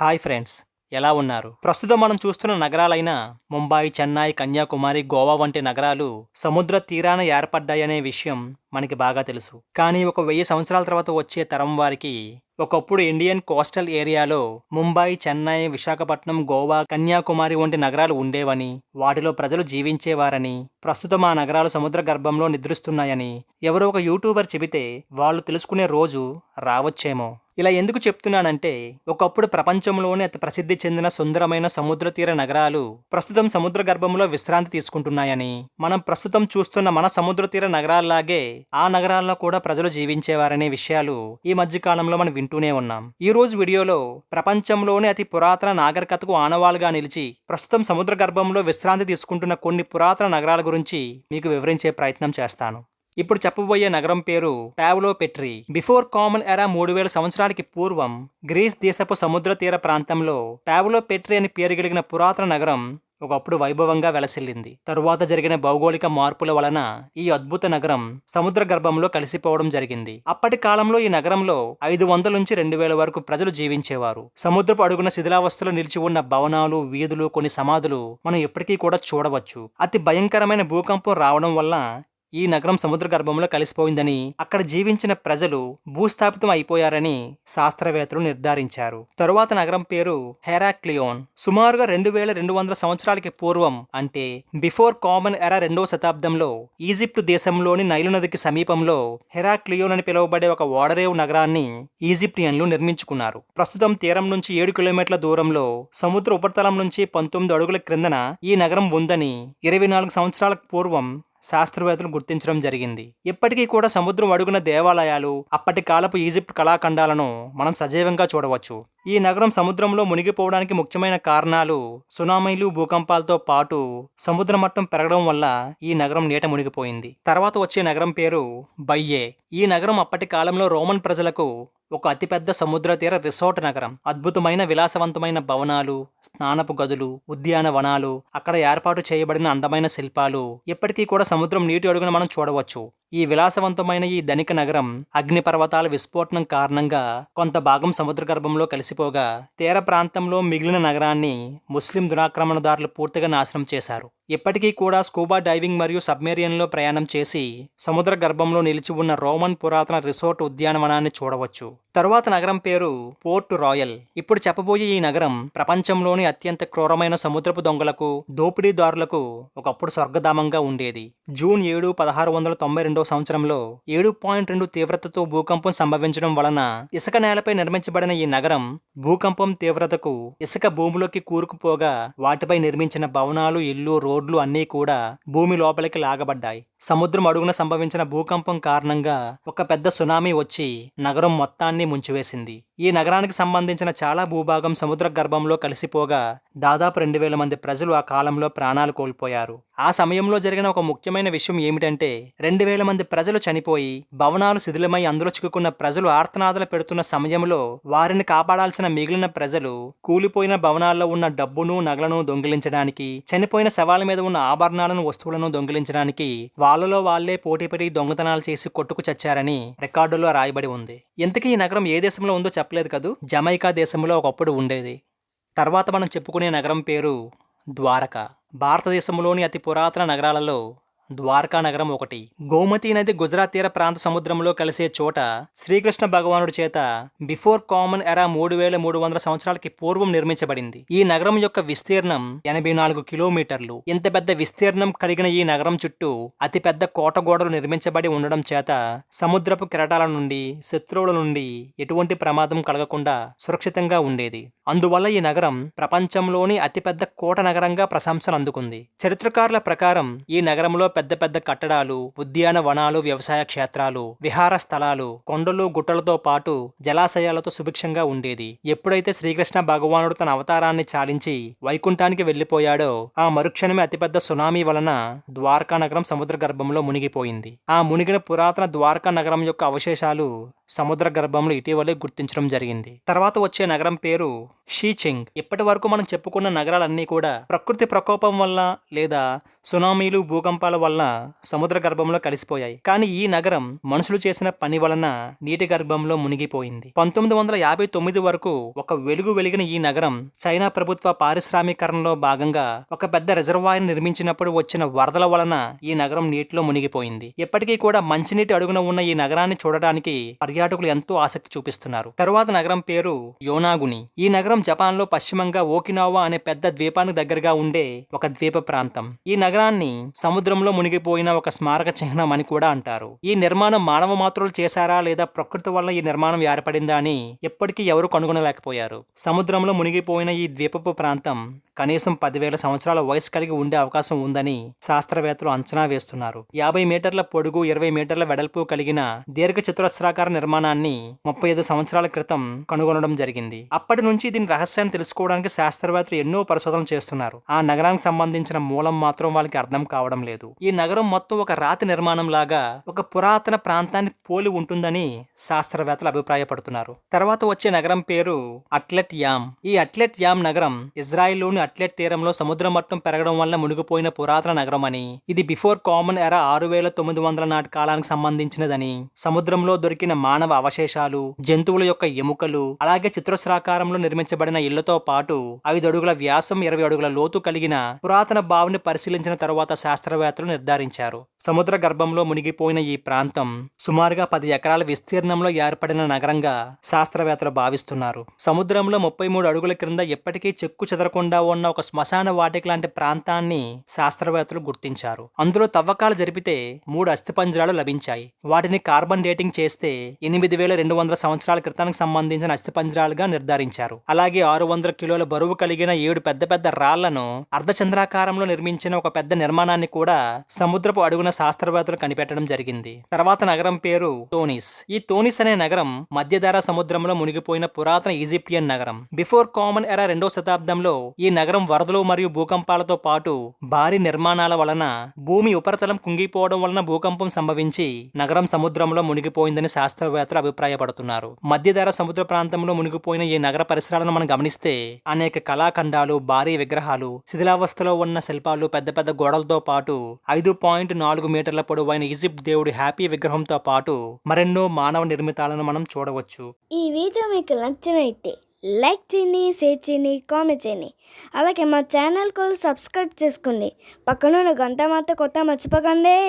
Hi friends, ఎలా ఉన్నారు? ప్రస్తుతం మనం చూస్తున్న నగరాలైన ముంబై, చెన్నై, కన్యాకుమారి, గోవా వంటి నగరాలు సముద్ర తీరాన ఏర్పడ్డాయనే విషయం మనకి బాగా తెలుసు. కానీ ఒక 1000 సంవత్సరాల తర్వాత వచ్చే తరం వారికి ఒకప్పుడు ఇండియన్ కోస్టల్ ఏరియాలో ముంబై, చెన్నై, విశాఖపట్నం, గోవా, కన్యాకుమారి వంటి నగరాలు ఉండేవని, వాటిలో ప్రజలు జీవించేవారని, ప్రస్తుతం ఆ నగరాలు సముద్ర గర్భంలో నిద్రిస్తున్నాయని ఎవరో ఒక యూట్యూబర్ చెబితే వాళ్ళు తెలుసుకునే రోజు రావచ్చేమో. ఇలా ఎందుకు చెప్తున్నానంటే, ఒకప్పుడు ప్రపంచంలోనే అతి ప్రసిద్ధి చెందిన సుందరమైన సముద్ర తీర నగరాలు ప్రస్తుతం సముద్ర గర్భంలో విశ్రాంతి తీసుకుంటున్నాయని, మనం ప్రస్తుతం చూస్తున్న మన సముద్ర తీర నగరాల్లాగే ఆ నగరాల్లో కూడా ప్రజలు జీవించేవారనే విషయాలు ఈ మధ్య కాలంలో మనం వింటూనే ఉన్నాం. ఈ రోజు వీడియోలో ప్రపంచంలోనే అతి పురాతన నాగరికతకు ఆనవాలుగా నిలిచి ప్రస్తుతం సముద్ర గర్భంలో విశ్రాంతి తీసుకుంటున్న కొన్ని పురాతన నగరాల గురించి మీకు వివరించే ప్రయత్నం చేస్తాను. ఇప్పుడు చెప్పబోయే నగరం పేరు పావ్లో పెట్రీ. బిఫోర్ కామన్ ఎరా 3000 సంవత్సరాలకి పూర్వం గ్రీస్ దేశపు సముద్ర తీర ప్రాంతంలో పావ్లో పెట్రీ అని పేరు కలిగిన పురాతన నగరం ఒకప్పుడు వైభవంగా వెలసిల్లింది. తరువాత జరిగిన భౌగోళిక మార్పుల వలన ఈ అద్భుత నగరం సముద్ర గర్భంలో కలిసిపోవడం జరిగింది. అప్పటి కాలంలో ఈ నగరంలో 500 నుంచి 2000 వరకు ప్రజలు జీవించేవారు. సముద్రపు అడుగున శిథిలావస్థలో నిలిచి ఉన్న భవనాలు, వీధులు, కొన్ని సమాధులు మనం ఎప్పటికీ కూడా చూడవచ్చు. అతి భయంకరమైన భూకంపం రావడం వల్ల ఈ నగరం సముద్ర గర్భంలో కలిసిపోయిందని, అక్కడ జీవించిన ప్రజలు భూస్థాపితం అయిపోయారని శాస్త్రవేత్తలు నిర్ధారించారు. తరువాత నగరం పేరు హెరాక్లియోన్. సుమారుగా 2200 సంవత్సరాలకి పూర్వం, అంటే బిఫోర్ కామన్ ఎరా 2వ శతాబ్దంలో ఈజిప్టు దేశంలోని నైలు నదికి సమీపంలో హెరాక్లియోన్ అని పిలువబడే ఒక ఓడరేవు నగరాన్ని ఈజిప్టియన్లు నిర్మించుకున్నారు. ప్రస్తుతం తీరం నుంచి 7 కిలోమీటర్ల దూరంలో సముద్ర ఉపరితలం నుంచి 19 అడుగుల క్రిందన ఈ నగరం ఉందని 24 సంవత్సరాలకు పూర్వం శాస్త్రవేత్తలు గుర్తించడం జరిగింది. ఇప్పటికీ కూడా సముద్రం అడుగున దేవాలయాలు, అప్పటి కాలపు ఈజిప్ట్ కళాఖండాలను మనం సజీవంగా చూడవచ్చు. ఈ నగరం సముద్రంలో మునిగిపోవడానికి ముఖ్యమైన కారణాలు సునామీలు, భూకంపాలతో పాటు సముద్ర మట్టం పెరగడం వల్ల ఈ నగరం నీట మునిగిపోయింది. తర్వాత వచ్చే నగరం పేరు బయ్యే. ఈ నగరం అప్పటి కాలంలో రోమన్ ప్రజలకు ఒక అతిపెద్ద సముద్ర తీర రిసార్ట్ నగరం. అద్భుతమైన విలాసవంతమైన భవనాలు, స్నానపు గదులు, ఉద్యానవనాలు, అక్కడ ఏర్పాటు చేయబడిన అందమైన శిల్పాలు ఇప్పటికీ కూడా సముద్రం నీటి అడుగున మనం చూడవచ్చు. ఈ విలాసవంతమైన ఈ ధనిక నగరం అగ్నిపర్వతాల విస్ఫోటనం కారణంగా కొంత భాగం సముద్ర గర్భంలో కలిసిపోగా, తీర ప్రాంతంలో మిగిలిన నగరాన్ని ముస్లిం దురాక్రమణదారులు పూర్తిగా నాశనం చేశారు. ఇప్పటికీ కూడా స్కూబా డైవింగ్ మరియు సబ్మెరియన్లో ప్రయాణం చేసి సముద్ర గర్భంలో నిలిచి ఉన్న రోమన్ పురాతన రిసార్ట్ ఉద్యానవనాన్ని చూడవచ్చు. తరువాత నగరం పేరు పోర్ట్ రాయల్. ఇప్పుడు చెప్పబోయే ఈ నగరం ప్రపంచంలోని అత్యంత క్రూరమైన సముద్రపు దొంగలకు, దోపిడీదారులకు ఒకప్పుడు స్వర్గధామంగా ఉండేది. జూన్ 7, 1692 సంవత్సరంలో 7.2 తీవ్రతతో భూకంపం సంభవించడం వలన ఇసుక నేలపై నిర్మించబడిన ఈ నగరం భూకంపం తీవ్రతకు ఇసుక భూమిలోకి కూరుకుపోగా, వాటిపై నిర్మించిన భవనాలు, ఇల్లు, రోడ్లు అన్నీ కూడా భూమి లోపలికి లాగబడ్డాయి. సముద్రం అడుగున సంభవించిన భూకంపం కారణంగా ఒక పెద్ద సునామీ వచ్చి నగరం మొత్తాన్ని ముంచివేసింది. ఈ నగరానికి సంబంధించిన చాలా భూభాగం సముద్ర గర్భంలో కలిసిపోగా దాదాపు 2000 మంది ప్రజలు ఆ కాలంలో ప్రాణాలు కోల్పోయారు. ఆ సమయంలో జరిగిన ఒక ముఖ్యమైన విషయం ఏమిటంటే, 2000 మంది ప్రజలు చనిపోయి భవనాలు శిథిలమై అందులో చిక్కుకున్న ప్రజలు ఆర్తనాదాలు పెడుతున్న సమయంలో వారిని కాపాడాల్సిన మిగిలిన ప్రజలు కూలిపోయిన భవనాల్లో ఉన్న డబ్బును, నగలను దొంగిలించడానికి, చనిపోయిన శవాల మీద ఉన్న ఆభరణాలను, వస్తువులను దొంగిలించడానికి వాళ్ళలో వాళ్లే పోటీపడి దొంగతనాలు చేసి కొట్టుకు చచ్చారని రికార్డుల్లో రాయబడి ఉంది. ఇంతకీ ఈ నగరం ఏ దేశంలో ఉందో చెప్పలేదు కదూ. జమైకా దేశంలో ఒకప్పుడు ఉండేది. తర్వాత మనం చెప్పుకునే నగరం పేరు ద్వారకా. భారతదేశంలోని అతి పురాతన నగరాలలో ద్వారకా నగరం ఒకటి. గోమతీ నది గుజరాత్ తీర ప్రాంత సముద్రంలో కలిసే చోట శ్రీకృష్ణ భగవానుడి చేత బిఫోర్ కామన్ ఎరా 3300 సంవత్సరాలకి పూర్వం నిర్మించబడింది. ఈ నగరం యొక్క విస్తీర్ణం 84 కిలోమీటర్లు. ఇంత పెద్ద విస్తీర్ణం కలిగిన ఈ నగరం చుట్టూ అతి పెద్ద కోట గోడలు నిర్మించబడి ఉండడం చేత సముద్రపు కెరటాల నుండి, శత్రువుల నుండి ఎటువంటి ప్రమాదం కలగకుండా సురక్షితంగా ఉండేది. అందువల్ల ఈ నగరం ప్రపంచంలోని అతిపెద్ద కోట నగరంగా ప్రశంసలు అందుకుంది. చరిత్రకారుల ప్రకారం ఈ నగరంలో పెద్ద పెద్ద కట్టడాలు, ఉద్యానవనాలు, వ్యవసాయ క్షేత్రాలు, విహార స్థలాలు, కొండలు, గుట్టలతో పాటు జలాశయాలతో సుభిక్షంగా ఉండేది. ఎప్పుడైతే శ్రీకృష్ణ భగవానుడు తన అవతారాన్ని చాలించి వైకుంఠానికి వెళ్లిపోయాడో ఆ మరుక్షణమే అతిపెద్ద సునామీ వలన ద్వారకా నగరం సముద్ర గర్భంలో మునిగిపోయింది. ఆ మునిగిన పురాతన ద్వారకా నగరం యొక్క అవశేషాలు సముద్ర గర్భంలో ఇటీవలే గుర్తించడం జరిగింది. తర్వాత వచ్చే నగరం పేరు షీచెంగ్. ఇప్పటి వరకు మనం చెప్పుకున్న నగరాలన్నీ కూడా ప్రకృతి ప్రకోపం వల్ల లేదా సునామీలు, భూకంపాల వల్ల సముద్ర గర్భంలో కలిసిపోయాయి. కానీ ఈ నగరం మనుషులు చేసిన పని వలన నీటి గర్భంలో మునిగిపోయింది. 1959 వరకు ఒక వెలుగు వెలిగిన ఈ నగరం చైనా ప్రభుత్వ పారిశ్రామీకరణలో భాగంగా ఒక పెద్ద రిజర్వాయర్ నిర్మించినప్పుడు వచ్చిన వరదల వలన ఈ నగరం నీటిలో మునిగిపోయింది. ఇప్పటికీ కూడా మంచినీటి అడుగున ఉన్న ఈ నగరాన్ని చూడడానికి పర్యాటకులు ఎంతో ఆసక్తి చూపిస్తున్నారు. తరువాత నగరం పేరు యోనాగుని. ఈ నగరం జపాన్ లో పశ్చిమంగా ఓకినావా అనే పెద్ద ద్వీపానికి దగ్గరగా ఉండే ఒక ద్వీప ప్రాంతం. ఈ నగరాన్ని సముద్రంలో మునిగిపోయిన ఒక స్మారక చిహ్నం అని కూడా అంటారు. ఈ నిర్మాణం మానవ మాత్రులు చేశారా లేదా ప్రకృతి వల్ల ఈ నిర్మాణం ఏర్పడిందా అని ఎప్పటికీ ఎవరు కనుగొనలేకపోయారు. సముద్రంలో మునిగిపోయిన ఈ ద్వీపపు ప్రాంతం కనీసం 10,000 సంవత్సరాల వయసు కలిగి ఉండే అవకాశం ఉందని శాస్త్రవేత్తలు అంచనా వేస్తున్నారు. 50 మీటర్ల పొడుగు, 20 మీటర్ల వెడల్పు కలిగిన దీర్ఘ చతురస్రాకార నిర్మాణాన్ని 35 సంవత్సరాల క్రితం కనుగొనడం జరిగింది. అప్పటి నుంచి దీని రహస్యాన్ని తెలుసుకోవడానికి శాస్త్రవేత్తలు ఎన్నో పరిశోధనలు చేస్తున్నారు. ఆ నగరానికి సంబంధించిన మూలం మాత్రం వాళ్ళకి అర్థం కావడం లేదు. ఈ నగరం మొత్తం ఒక రాతి నిర్మాణం లాగా ఒక పురాతన ప్రాంతాన్ని పోలి ఉంటుందని శాస్త్రవేత్తలు అభిప్రాయపడుతున్నారు. తర్వాత వచ్చే నగరం పేరు అట్లెట్ యామ్. ఈ అట్లెట్ యామ్ నగరం ఇజ్రాయిల్లోని అట్లెట్ తీరంలో సముద్ర మట్టం పెరగడం వల్ల మునిగిపోయిన పురాతన నగరం అని, ఇది బిఫోర్ కామన్ ఎరా 6900 నాటి కాలానికి సంబంధించినదని, సముద్రంలో దొరికిన మానవ అవశేషాలు, జంతువుల యొక్క ఎముకలు, అలాగే చతురస్రాకారంలో నిర్మించబడిన ఇళ్లతో పాటు 5 అడుగుల వ్యాసం, 20 అడుగుల లోతు కలిగిన పురాతన బావిని పరిశీలించిన తరువాత శాస్త్రవేత్తలు నిర్ధారించారు. సముద్ర గర్భంలో మునిగిపోయిన ఈ ప్రాంతం సుమారుగా 10 ఎకరాల విస్తీర్ణంలో ఏర్పడిన నగరంగా శాస్త్రవేత్తలు భావిస్తున్నారు. సముద్రంలో 33 అడుగుల క్రింద ఎప్పటికీ చెక్కు చెదరకుండా ఉన్న ఒక శ్మశాన వాటిక లాంటి ప్రాంతాన్ని శాస్త్రవేత్తలు గుర్తించారు. అందులో తవ్వకాలు జరిపితే 3 అస్థిపంజరాలు లభించాయి. వాటిని కార్బన్ డేటింగ్ చేస్తే 8200 సంవత్సరాల క్రితానికి సంబంధించిన అస్థిపంజరాలుగా నిర్ధారించారు. అలాగే 600 కిలోల బరువు కలిగిన 7 పెద్ద పెద్ద రాళ్లను అర్ధచంద్రాకారంలో నిర్మించిన ఒక పెద్ద నిర్మాణాన్ని కూడా సముద్రపు అడుగున శాస్త్రవేత్తలు కనిపెట్టడం జరిగింది. తర్వాత నగరం పేరు టోనిస్. ఈ టోనిస్ అనే నగరం మధ్యధరా సముద్రంలో మునిగిపోయిన పురాతన ఈజిప్షియన్ నగరం. బిఫోర్ కామన్ ఎరా 2వ శతాబ్దంలో ఈ నగరం వరదలు మరియు భూకంపాలతో పాటు భారీ నిర్మాణాల వలన భూమి ఉపరితలం కుంగిపోవడం వలన భూకంపం సంభవించి నగరం సముద్రంలో మునిగిపోయిందని శాస్త్రవేత్తలు అభిప్రాయపడుతున్నారు. మధ్యధరా సముద్ర ప్రాంతంలో మునిగిపోయిన ఈ నగర పరిసరాలను మనం గమనిస్తే అనేక కళాఖండాలు, భారీ విగ్రహాలు, శిథిలావస్థలో ఉన్న శిల్పాలు, పెద్ద పెద్ద గోడలతో పాటు 5.4 మీటర్ల పొడవైన ఈజిప్ట్ దేవుడి హ్యాపీ విగ్రహంతో పాటు మరెన్నో మానవ నిర్మితాలను మనం చూడవచ్చు. ఈ వీడియో మీకు నచ్చినైతే లైక్ చేయండి, షేర్ చేయండి, కామెంట్ చేయండి. అలాగే మా ఛానల్ కూడా సబ్స్క్రైబ్ చేసుకోండి. పక్కన గంట మాత్రం కొత్త మర్చిపోకండి.